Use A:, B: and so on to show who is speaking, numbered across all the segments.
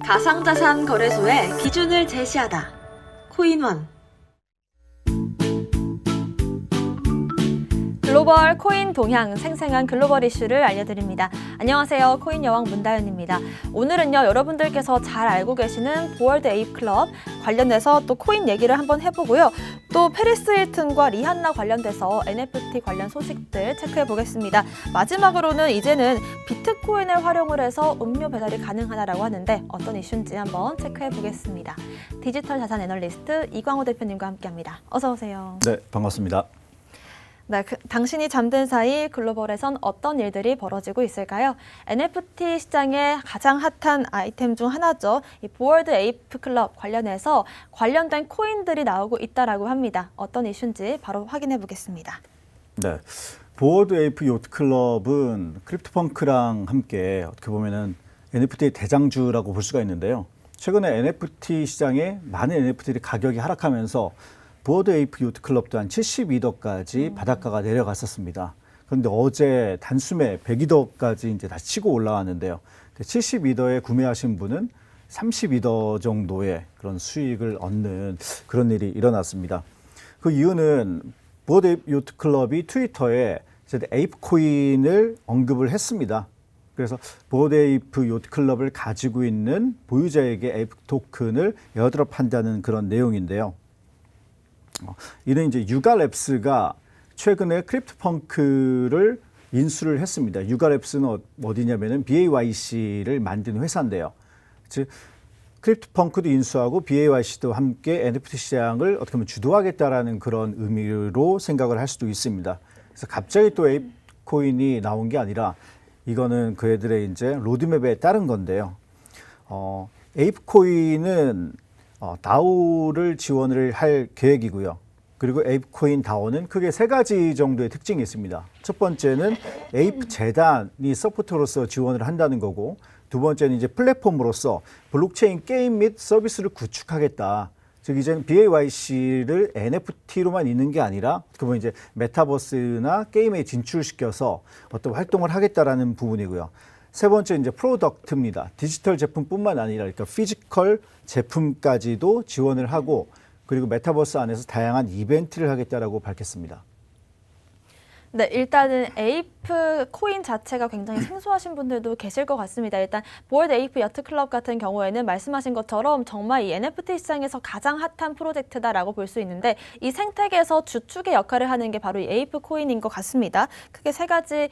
A: 가상자산 거래소의 기준을 제시하다. 코인원.
B: 글로벌 코인 동향, 생생한 글로벌 이슈를 알려드립니다. 안녕하세요. 코인 여왕 문다현입니다. 오늘은요, 여러분들께서 잘 알고 계시는 보월드 에이프 클럽 관련해서 또 코인 얘기를 한번 해보고요. 또 페리스 힐튼과 리한나 관련돼서 NFT 관련 소식들 체크해 보겠습니다. 마지막으로는 이제는 비트코인을 활용을 해서 음료 배달이 가능하다라고 하는데 어떤 이슈인지 한번 체크해 보겠습니다. 디지털 자산 애널리스트 이광호 대표님과 함께합니다. 어서 오세요.
C: 네, 반갑습니다.
B: 네, 당신이 잠든 사이 글로벌에선 어떤 일들이 벌어지고 있을까요? NFT 시장의 가장 핫한 아이템 중 하나죠. 이 보월드 에이프 클럽 관련해서 관련된 코인들이 나오고 있다라고 합니다. 어떤 이슈인지 바로 확인해 보겠습니다.
C: 네, 보월드 에이프 요트 클럽은 크립토펑크랑 함께 어떻게 보면은 NFT의 대장주라고 볼 수가 있는데요. 최근에 NFT 시장에 많은 NFT들이 가격이 하락하면서 보월드 에이프 요트 클럽도 한 72더까지 바닷가가 내려갔었습니다. 그런데 어제 단숨에 102더까지 이제 다시 치고 올라왔는데요. 72더에 구매하신 분은 32더 정도의 그런 수익을 얻는 그런 일이 일어났습니다. 그 이유는 보월드 에이프 요트 클럽이 트위터에 에이프 코인을 언급을 했습니다. 그래서 보월드 에이프 요트 클럽을 가지고 있는 보유자에게 에이프 토큰을 에어드롭한다는 그런 내용인데요. 이는 이제 유가랩스가 최근에 크립토펑크를 인수를 했습니다. 유가랩스는 어디냐면은 BAYC를 만든 회사인데요. 즉 크립토펑크도 인수하고 BAYC도 함께 NFT 시장을 어떻게 보면 주도하겠다라는 그런 의미로 생각을 할 수도 있습니다. 그래서 갑자기 또 에이프 코인이 나온 게 아니라 이거는 그 애들의 이제 로드맵에 따른 건데요. 에이프 코인은 다오를 지원을 할 계획이고요. 그리고 에이프코인 다오는 크게 세 가지 정도의 특징이 있습니다. 첫 번째는 에이프 재단이 서포터로서 지원을 한다는 거고, 두 번째는 이제 플랫폼으로서 블록체인 게임 및 서비스를 구축하겠다. 즉 이제는 BAYC를 NFT로만 있는 게 아니라 그러면 이제 메타버스나 게임에 진출시켜서 어떤 활동을 하겠다라는 부분이고요. 세 번째 이제 프로덕트입니다. 디지털 제품뿐만 아니라 그러니까 피지컬 제품까지도 지원을 하고 그리고 메타버스 안에서 다양한 이벤트를 하겠다라고 밝혔습니다.
B: 네, 일단은 에이프 코인 자체가 굉장히 생소하신 분들도 계실 것 같습니다. 일단 보월드 에이프 여트 클럽 같은 경우에는 말씀하신 것처럼 정말 이 NFT 시장에서 가장 핫한 프로젝트다라고 볼 수 있는데 이 생태계에서 주축의 역할을 하는 게 바로 이 에이프 코인인 것 같습니다. 크게 세 가지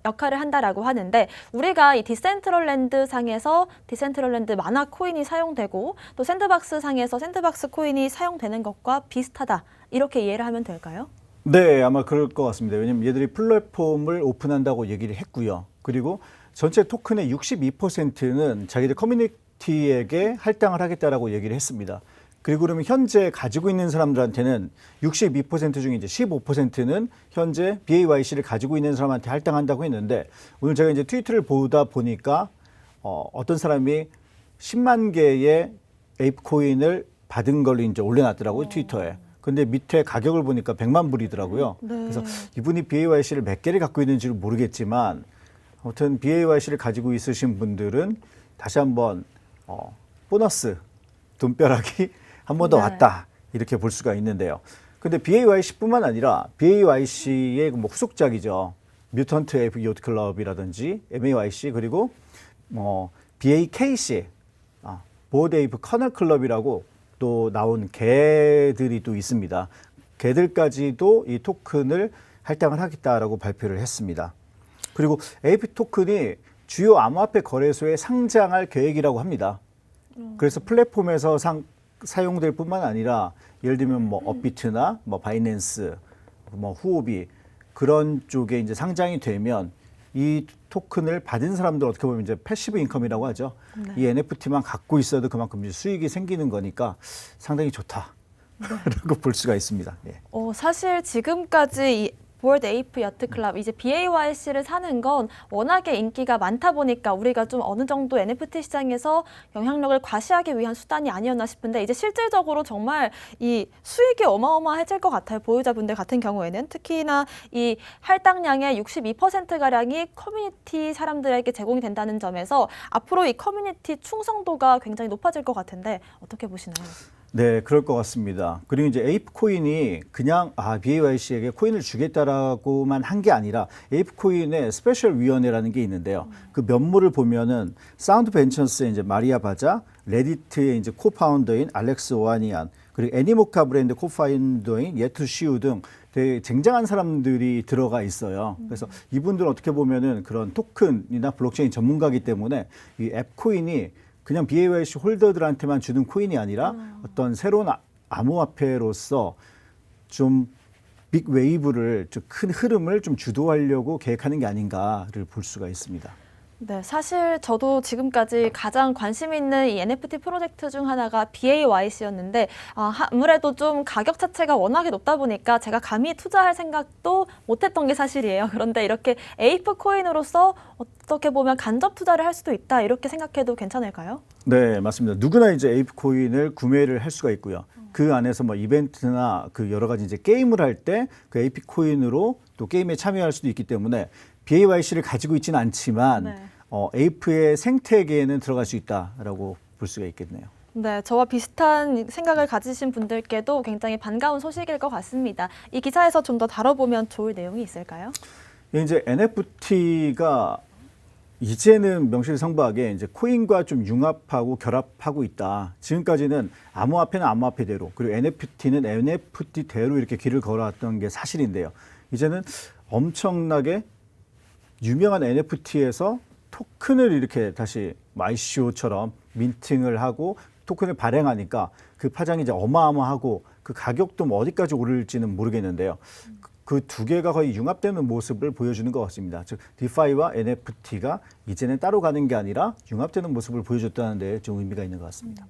B: 역할을 한다라고 하는데 우리가 이 디센트럴랜드 상에서 디센트럴랜드 만화 코인이 사용되고 또 샌드박스 상에서 샌드박스 코인이 사용되는 것과 비슷하다. 이렇게 이해를 하면 될까요?
C: 네, 아마 그럴 것 같습니다. 왜냐하면 얘들이 플랫폼을 오픈한다고 얘기를 했고요. 그리고 전체 토큰의 62%는 자기들 커뮤니티에게 할당을 하겠다라고 얘기를 했습니다. 그리고 그러면 현재 가지고 있는 사람들한테는 62% 중에 이제 15%는 현재 BAYC를 가지고 있는 사람한테 할당한다고 했는데 오늘 제가 이제 트위터를 보다 보니까 어떤 사람이 10만 개의 에이프 코인을 받은 걸로 이제 올려놨더라고요, 트위터에. 근데 밑에 가격을 보니까 100만 불이더라고요.
B: 네.
C: 그래서 이분이 BAYC를 몇 개를 갖고 있는지를 모르겠지만 아무튼 BAYC를 가지고 있으신 분들은 다시 한번 보너스 돈벼락이 한 번 더
B: 네.
C: 왔다 이렇게 볼 수가 있는데요. 근데 BAYC뿐만 아니라 BAYC의 뭐 후속작이죠. 뮤턴트 에이프 요트 클럽이라든지 MAYC 그리고 BAKC 보월드 에이프 커널 클럽이라고 또 나온 개들이 또 있습니다. 개들까지도 이 토큰을 할당을 하겠다라고 발표를 했습니다. 그리고 에이프 토큰이 주요 암호화폐 거래소에 상장할 계획이라고 합니다. 그래서 플랫폼에서 사용될 뿐만 아니라 예를 들면 뭐 업비트나 뭐 바이낸스, 뭐 후오비 그런 쪽에 이제 상장이 되면 이 토큰을 받은 사람들 어떻게 보면 이제 패시브 인컴이라고 하죠.
B: 네.
C: 이 NFT만 갖고 있어도 그만큼 이제 수익이 생기는 거니까 상당히 좋다라고 볼 수가 있습니다. 예.
B: 사실 지금까지 이 보얼드 에이프 여트 클럽, 이제 BAYC를 사는 건 워낙에 인기가 많다 보니까 우리가 좀 어느 정도 NFT 시장에서 영향력을 과시하기 위한 수단이 아니었나 싶은데 이제 실질적으로 정말 이 수익이 어마어마해질 것 같아요. 보유자분들 같은 경우에는 특히나 이 할당량의 62%가량이 커뮤니티 사람들에게 제공이 된다는 점에서 앞으로 이 커뮤니티 충성도가 굉장히 높아질 것 같은데 어떻게 보시나요?
C: 네, 그럴 것 같습니다. 그리고 이제 에이프 코인이 그냥 BAYC에게 코인을 주겠다라고만 한 게 아니라 에이프 코인의 스페셜 위원회라는 게 있는데요. 그 면모를 보면은 사운드 벤처스의 이제 마리아 바자, 레디트의 이제 코파운더인 알렉스 오하니안, 그리고 애니모카 브랜드 코파운더인 예투 시우 등 되게 쟁쟁한 사람들이 들어가 있어요. 그래서 이분들은 어떻게 보면은 그런 토큰이나 블록체인 전문가이기 때문에 이 앱 코인이 그냥 BAYC 홀더들한테만 주는 코인이 아니라 어떤 새로운 암호화폐로서 좀 빅 웨이브를, 좀 큰 흐름을 좀 주도하려고 계획하는 게 아닌가를 볼 수가 있습니다.
B: 네, 사실 저도 지금까지 가장 관심 있는 이 NFT 프로젝트 중 하나가 BAYC였는데 아무래도 좀 가격 자체가 워낙에 높다 보니까 제가 감히 투자할 생각도 못했던 게 사실이에요. 그런데 이렇게 에이프 코인으로서 어떻게 보면 간접 투자를 할 수도 있다 이렇게 생각해도 괜찮을까요?
C: 네, 맞습니다. 누구나 이제 에이프 코인을 구매를 할 수가 있고요. 그 안에서 뭐 이벤트나 그 여러 가지 이제 게임을 할 때 그 에이프 코인으로 또 게임에 참여할 수도 있기 때문에 BAYC를 가지고 있지는 않지만
B: 네.
C: 에이프의 생태계에는 들어갈 수 있다라고 볼 수가 있겠네요.
B: 네, 저와 비슷한 생각을 가지신 분들께도 굉장히 반가운 소식일 것 같습니다. 이 기사에서 좀 더 다뤄보면 좋을 내용이 있을까요?
C: 이제 NFT가 이제는 명실상부하게 이제 코인과 좀 융합하고 결합하고 있다. 지금까지는 암호화폐는 암호화폐대로, 그리고 NFT는 NFT대로 이렇게 길을 걸어왔던 게 사실인데요. 이제는 엄청나게 유명한 NFT에서 토큰을 이렇게 다시 ICO처럼 민팅을 하고 토큰을 발행하니까 그 파장이 이제 어마어마하고 그 가격도 뭐 어디까지 오를지는 모르겠는데요. 그 두 개가 거의 융합되는 모습을 보여주는 것 같습니다. 즉 디파이와 NFT가 이제는 따로 가는 게 아니라 융합되는 모습을 보여줬다는 데 좀 의미가 있는 것 같습니다.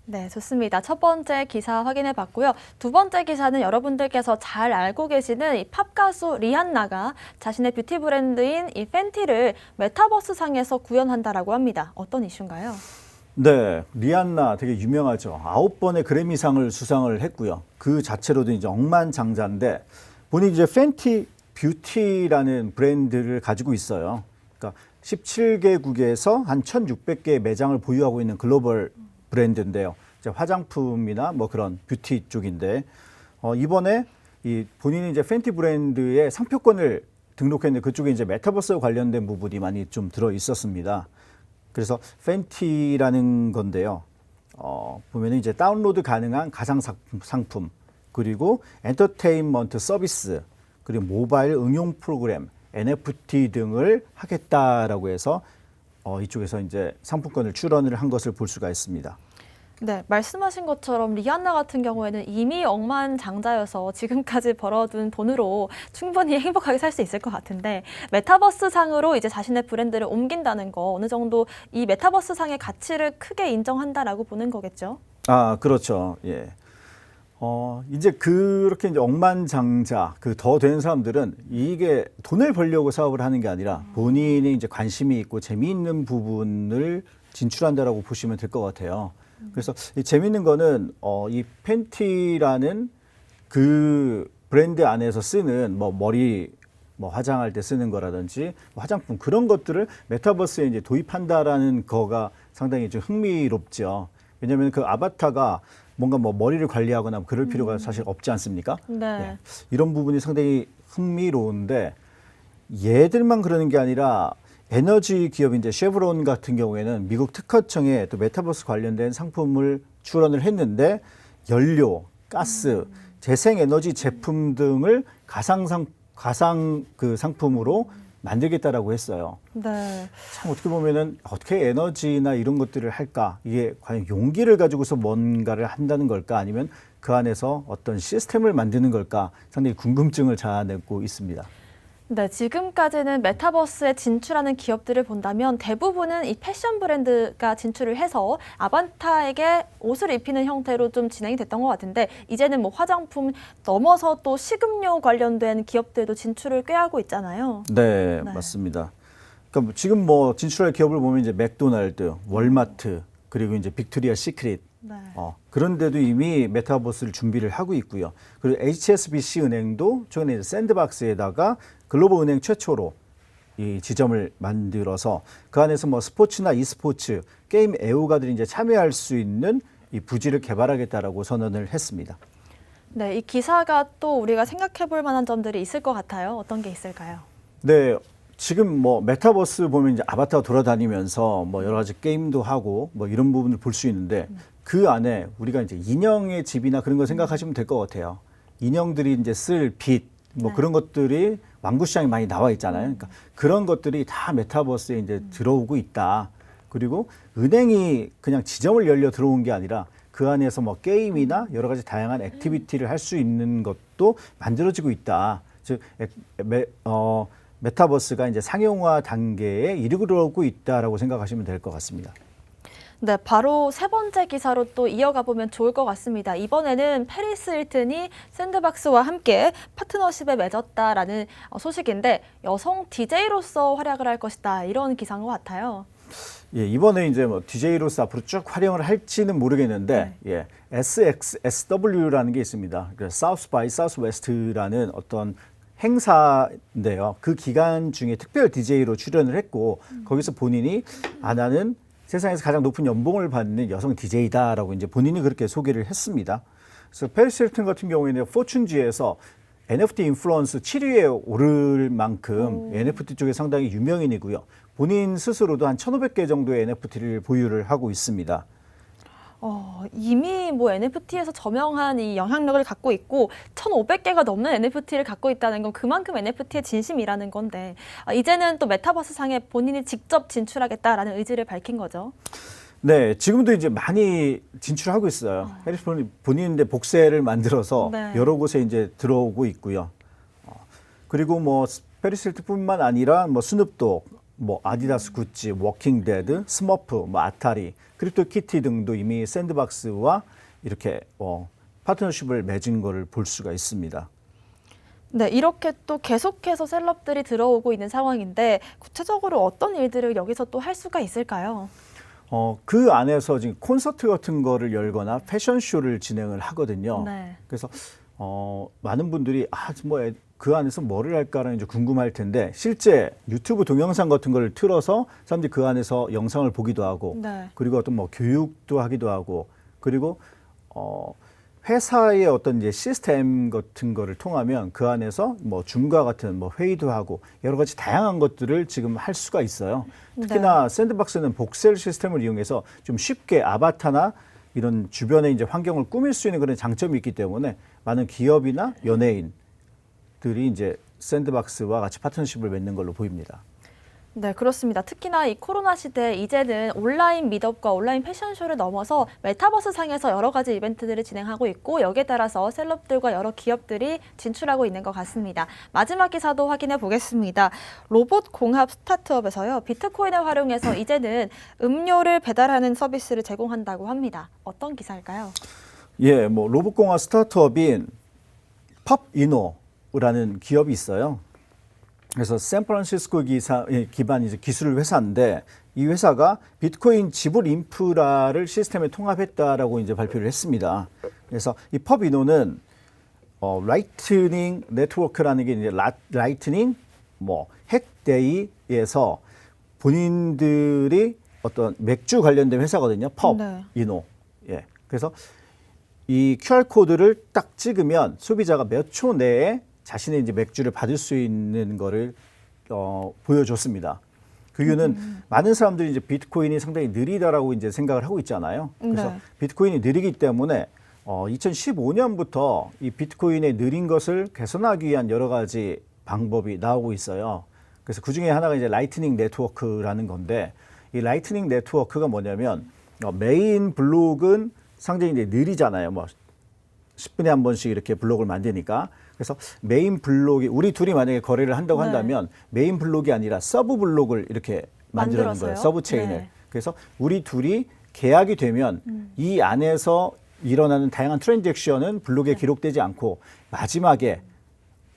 B: 네, 좋습니다. 첫 번째 기사 확인해 봤고요. 두 번째 기사는 여러분들께서 잘 알고 계시는 이 팝 가수 리안나가 자신의 뷰티 브랜드인 이 팬티를 메타버스 상에서 구현한다라고 합니다. 어떤 이슈인가요?
C: 네, 리안나 되게 유명하죠. 9번의 그래미상을 수상을 했고요. 그 자체로도 이제 억만장자인데 본인이 이제 팬티 뷰티라는 브랜드를 가지고 있어요. 그러니까 17개국에서 한 1,600개의 매장을 보유하고 있는 글로벌 브랜드인데요. 이제 화장품이나 뭐 그런 뷰티 쪽인데 이번에 이 본인이 이제 팬티 브랜드의 상표권을 등록했는데 그쪽에 이제 메타버스와 관련된 부분이 많이 좀 들어 있었습니다. 그래서 팬티라는 건데요. 보면은 이제 다운로드 가능한 가상 상품, 그리고 엔터테인먼트 서비스, 그리고 모바일 응용 프로그램, NFT 등을 하겠다라고 해서 이쪽에서 이제 상품권을 출원을 한 것을 볼 수가 있습니다.
B: 네, 말씀하신 것처럼 리안나 같은 경우에는 이미 억만장자여서 지금까지 벌어둔 돈으로 충분히 행복하게 살 수 있을 것 같은데 메타버스 상으로 이제 자신의 브랜드를 옮긴다는 거 어느 정도 이 메타버스 상의 가치를 크게 인정한다라고 보는 거겠죠?
C: 아, 그렇죠. 예. 이제 그렇게 이제 억만장자, 그 더 된 사람들은 이게 돈을 벌려고 사업을 하는 게 아니라 본인이 이제 관심이 있고 재미있는 부분을 진출한다라고 보시면 될 것 같아요. 그래서 이 재미있는 거는 이 팬티라는 그 브랜드 안에서 쓰는 뭐 머리 뭐 화장할 때 쓰는 거라든지 뭐 화장품 그런 것들을 메타버스에 이제 도입한다라는 거가 상당히 좀 흥미롭죠. 왜냐하면 그 아바타가 뭔가 뭐 머리를 관리하거나 그럴 필요가 사실 없지 않습니까?
B: 네.
C: 네. 이런 부분이 상당히 흥미로운데 얘들만 그러는 게 아니라 에너지 기업인 이제 쉐브론 같은 경우에는 미국 특허청에 또 메타버스 관련된 상품을 출원을 했는데 연료, 가스, 재생에너지 제품 등을 가상 그 상품으로 만들겠다라고 했어요.
B: 네.
C: 참 어떻게 보면은 어떻게 에너지나 이런 것들을 할까? 이게 과연 용기를 가지고서 뭔가를 한다는 걸까? 아니면 그 안에서 어떤 시스템을 만드는 걸까? 상당히 궁금증을 자아내고 있습니다.
B: 네, 지금까지는 메타버스에 진출하는 기업들을 본다면 대부분은 이 패션 브랜드가 진출을 해서 아바타에게 옷을 입히는 형태로 좀 진행이 됐던 것 같은데 이제는 뭐 화장품 넘어서 또 식음료 관련된 기업들도 진출을 꾀하고 있잖아요.
C: 네,
B: 네.
C: 맞습니다. 그러니까 지금 뭐 진출할 기업을 보면 이제 맥도날드, 월마트, 그리고 이제 빅토리아 시크릿
B: 네.
C: 그런데도 이미 메타버스를 준비를 하고 있고요. 그리고 HSBC 은행도 최근에 이제 샌드박스에다가 글로벌 은행 최초로 이 지점을 만들어서 그 안에서 뭐 스포츠나 e스포츠, 게임 애호가들이 이제 참여할 수 있는 이 부지를 개발하겠다라고 선언을 했습니다.
B: 네, 이 기사가 또 우리가 생각해 볼 만한 점들이 있을 것 같아요. 어떤 게 있을까요?
C: 네. 지금 뭐 메타버스 보면 이제 아바타가 돌아다니면서 뭐 여러 가지 게임도 하고 뭐 이런 부분을 볼 수 있는데 그 안에 우리가 이제 인형의 집이나 그런 거 생각하시면 될 것 같아요. 인형들이 이제 쓸 빛, 뭐
B: 네.
C: 그런 것들이 완구 시장에 많이 나와 있잖아요. 그러니까 그런 것들이 다 메타버스에 이제 들어오고 있다. 그리고 은행이 그냥 지점을 열려 들어온 게 아니라 그 안에서 뭐 게임이나 여러 가지 다양한 액티비티를 할 수 있는 것도 만들어지고 있다. 즉, 메타버스가 이제 상용화 단계에 이르고 있다라고 생각하시면 될 것 같습니다.
B: 네, 바로 세 번째 기사로 또 이어가 보면 좋을 것 같습니다. 이번에는 페리스 힐튼이 샌드박스와 함께 파트너십에 맺었다라는 소식인데 여성 DJ로서 활약을 할 것이다 이런 기사인 것 같아요.
C: 예, 이번에 이제 뭐 DJ로서 앞으로 쭉 활용을 할지는 모르겠는데, 예, SXSW라는 게 있습니다. 그 South by Southwest라는 어떤 행사인데요. 그 기간 중에 특별 DJ로 출연을 했고, 거기서 본인이 나는 세상에서 가장 높은 연봉을 받는 여성 DJ다라고 이제 본인이 그렇게 소개를 했습니다. 그래서 페리스 힐튼 같은 경우에는 포춘지에서 NFT 인플루언스 7위에 오를 만큼 NFT 쪽에 상당히 유명인이고요. 본인 스스로도 한 1,500개 정도의 NFT를 보유를 하고 있습니다.
B: 이미 뭐 NFT에서 저명한 이 영향력을 갖고 있고 1,500개가 넘는 NFT를 갖고 있다는 건 그만큼 NFT의 진심이라는 건데 이제는 또 메타버스 상에 본인이 직접 진출하겠다라는 의지를 밝힌 거죠.
C: 네, 지금도 이제 많이 진출하고 있어요. 페리스 본인인데 복세를 만들어서
B: 네.
C: 여러 곳에 이제 들어오고 있고요. 그리고 뭐 페리스 힐튼뿐만 아니라 뭐 스눕독, 뭐 아디다스 구찌, 워킹 데드, 스머프, 뭐 아타리, 크립토 키티 등도 이미 샌드박스와 이렇게 파트너십을 맺은 거를 볼 수가 있습니다.
B: 네, 이렇게 또 계속해서 셀럽들이 들어오고 있는 상황인데 구체적으로 어떤 일들을 여기서 또 할 수가 있을까요?
C: 그 안에서 지금 콘서트 같은 거를 열거나 패션쇼를 진행을 하거든요.
B: 네.
C: 그래서 많은 분들이 그 안에서 뭐를 할까라는 이제 궁금할 텐데 실제 유튜브 동영상 같은 걸 틀어서 사람들이 그 안에서 영상을 보기도 하고
B: 네.
C: 그리고 어떤 뭐 교육도 하기도 하고 그리고 회사의 어떤 이제 시스템 같은 거를 통하면 그 안에서 뭐 줌과 같은 뭐 회의도 하고 여러 가지 다양한 것들을 지금 할 수가 있어요. 특히나 샌드박스는 복셀 시스템을 이용해서 좀 쉽게 아바타나 이런 주변의 이제 환경을 꾸밀 수 있는 그런 장점이 있기 때문에 많은 기업이나 연예인들이 이제 샌드박스와 같이 파트너십을 맺는 걸로 보입니다.
B: 네, 그렇습니다. 특히나 이 코로나 시대에 이제는 온라인 미덕과 온라인 패션쇼를 넘어서 메타버스 상에서 여러 가지 이벤트들을 진행하고 있고 여기에 따라서 셀럽들과 여러 기업들이 진출하고 있는 것 같습니다. 마지막 기사도 확인해 보겠습니다. 로봇 공합 스타트업에서요. 비트코인을 활용해서 이제는 음료를 배달하는 서비스를 제공한다고 합니다. 어떤 기사일까요?
C: 예, 뭐 로봇공학 스타트업인 펍이노라는 기업이 있어요. 그래서 샌프란시스코 기반 이제 기술 회사인데 이 회사가 비트코인 지불 인프라를 시스템에 통합했다라고 이제 발표를 했습니다. 그래서 이 펍이노는 라이트닝 네트워크라는 게 이제 라이트닝 뭐 핵데이에서 본인들이 어떤 맥주 관련된 회사거든요. 펍이노. 예. 그래서 이 QR 코드를 딱 찍으면 소비자가 몇 초 내에 자신의 이제 맥주를 받을 수 있는 거를 보여줬습니다. 그 이유는 많은 사람들이 이제 비트코인이 상당히 느리다라고 이제 생각을 하고 있잖아요. 그래서
B: 네.
C: 비트코인이 느리기 때문에 2015년부터 이 비트코인의 느린 것을 개선하기 위한 여러 가지 방법이 나오고 있어요. 그래서 그 중에 하나가 이제 라이트닝 네트워크라는 건데 이 라이트닝 네트워크가 뭐냐면 메인 블록은 상당히 이제 느리잖아요. 뭐 10분에 한 번씩 이렇게 블록을 만드니까. 그래서 메인 블록이 우리 둘이 만약에 거래를 한다고
B: 네.
C: 한다면 메인 블록이 아니라 서브 블록을 이렇게 만들어는
B: 만들어서요?
C: 거예요. 서브 체인을.
B: 네.
C: 그래서 우리 둘이 계약이 되면 이 안에서 일어나는 다양한 트랜잭션은 블록에 기록되지 않고 마지막에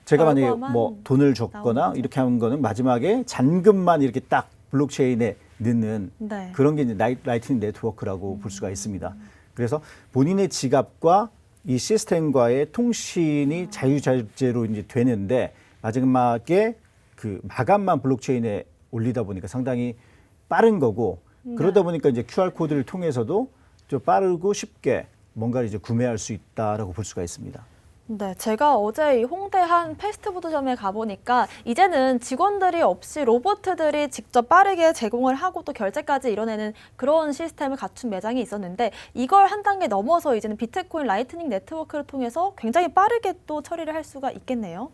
C: 제가 만약에
B: 결과만
C: 뭐 돈을 줬거나
B: 나오는 거죠.
C: 이렇게 하는 거는 마지막에 잔금만 이렇게 딱 블록체인에 넣는
B: 네.
C: 그런 게 이제 라이트닝 네트워크라고 볼 수가 있습니다. 그래서 본인의 지갑과 이 시스템과의 통신이 자유자재로 이제 되는데 마지막에 그 마감만 블록체인에 올리다 보니까 상당히 빠른 거고 그러다 보니까 이제 QR 코드를 통해서도 좀 빠르고 쉽게 뭔가를 이제 구매할 수 있다라고 볼 수가 있습니다.
B: 네, 제가 어제 이 홍대 한 패스트푸드점에 가보니까 이제는 직원들이 없이 로봇들이 직접 빠르게 제공을 하고 또 결제까지 이뤄내는 그런 시스템을 갖춘 매장이 있었는데 이걸 한 단계 넘어서 이제는 비트코인 라이트닝 네트워크를 통해서 굉장히 빠르게 또 처리를 할 수가 있겠네요.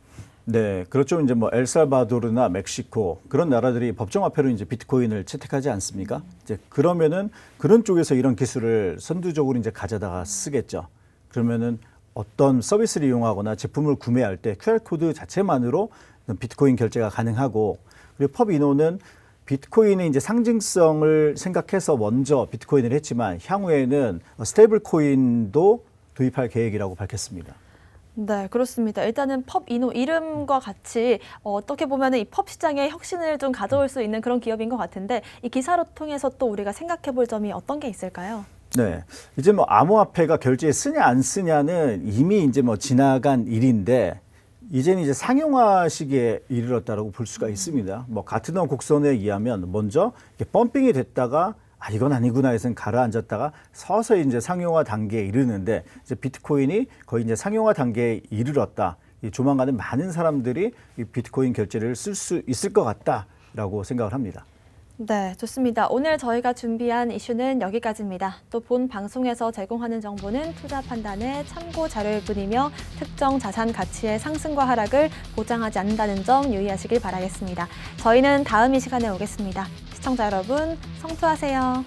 C: 네, 그렇죠. 이제 뭐 엘살바도르나 멕시코 그런 나라들이 법정화폐로 이제 비트코인을 채택하지 않습니까? 이제 그러면은 그런 쪽에서 이런 기술을 선두적으로 이제 가져다가 쓰겠죠. 그러면은 어떤 서비스를 이용하거나 제품을 구매할 때 QR 코드 자체만으로 비트코인 결제가 가능하고 그리고 펍이노는 비트코인의 이제 상징성을 생각해서 먼저 비트코인을 했지만 향후에는 스테이블 코인도 도입할 계획이라고 밝혔습니다.
B: 네, 그렇습니다. 일단은 펍이노 이름과 같이 어떻게 보면 이 펍 시장에 혁신을 좀 가져올 수 있는 그런 기업인 것 같은데 이 기사를 통해서 또 우리가 생각해 볼 점이 어떤 게 있을까요?
C: 네. 이제 뭐 암호화폐가 결제에 쓰냐 안 쓰냐는 이미 이제 뭐 지나간 일인데 이제는 이제 상용화 시기에 이르렀다라고 볼 수가 있습니다. 뭐 가트너 곡선에 의하면 먼저 이렇게 펌핑이 됐다가 아 이건 아니구나 해서 가라앉았다가 서서히 이제 상용화 단계에 이르는데 이제 비트코인이 거의 이제 상용화 단계에 이르렀다. 이 조만간에 많은 사람들이 이 비트코인 결제를 쓸 수 있을 것 같다라고 생각을 합니다.
B: 네, 좋습니다. 오늘 저희가 준비한 이슈는 여기까지입니다. 또 본 방송에서 제공하는 정보는 투자 판단의 참고 자료일 뿐이며 특정 자산 가치의 상승과 하락을 보장하지 않는다는 점 유의하시길 바라겠습니다. 저희는 다음 이 시간에 오겠습니다. 시청자 여러분, 성투하세요.